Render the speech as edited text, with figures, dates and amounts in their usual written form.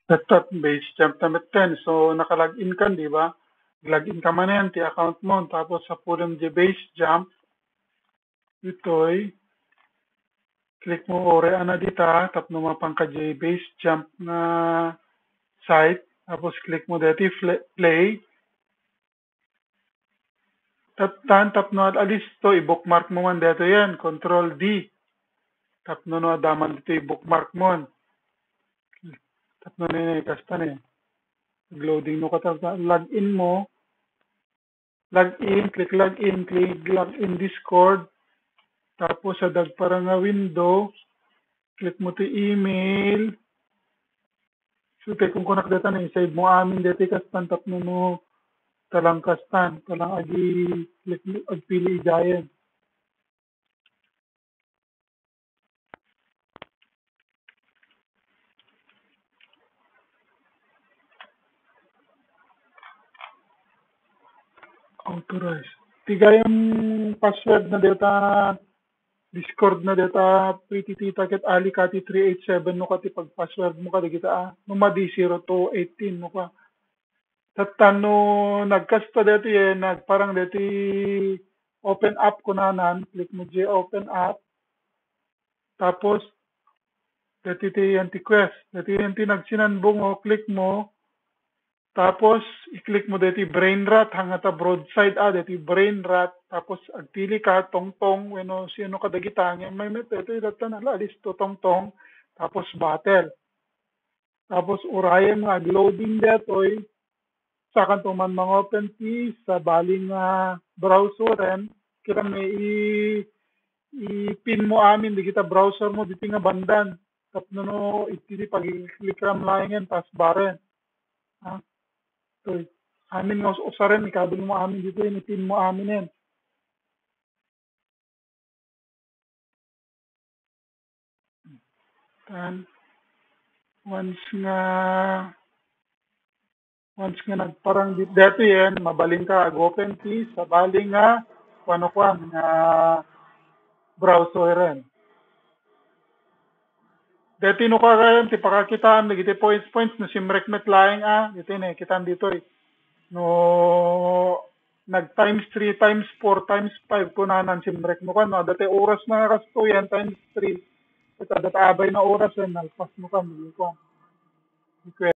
Dapat base jump tamet ten. So naka-login ka, di ba? Login ka man yan, ti account mo. Tapos sa pulang di base jump, ito'y click mo ore ana dita, tapno mapang ka di base jump na site. Tapos click mo dati play. Tapno alis to, i-bookmark mo man dito yan. Control D. Tapno no adaman dito i-bookmark mo. Tapno na kastan eh. Loading mo ka login mo. Login, click login Discord. Tapos sa dagparang nga window, click mo ti email. So kung kunak data na save mo amin dati kastan tapno no talang kastan, talang agi click mo agpili idayan. Authorize. Tigayang password na data Discord na data PTT target ali kati 387 no kati pag password mo ka kita numadi 0218 no ka. Tatano nagkasta dati nagparang dati open up ko nanan, click mo di open up. Tapos dati ti anti-quest, dati ti nagsinanbong o click mo. Tapos i-click mo dati brain rot hangata broadside dati brain rot. Tapos agpili ka tongtong weno sino kadagita may dati datan alis to tongtong. Tapos battle. Tapos urayan nga loading detoy sakan to man mga open key sa baling browser kira may i-pin mo amin di kita browser mo diti nga bandan tapno no itili pag i-click ram laingen tas baren ha to amin nga usaren ikabel mo amin dito i-pin mo amin yan kan once nga nagparang dito yan, mabaling ka ag-open key sa baling nga browser rin. Dito no ka kayan, ti pakakitaan, nagiti points na simrekmet laing dito kitaan dito No, nag times 3 times 4 times 5 kunanan simrek mo ka, no? Dati oras na kasto yan times 3. Ito, dati abay na oras yan, nalpas mo ka, ko.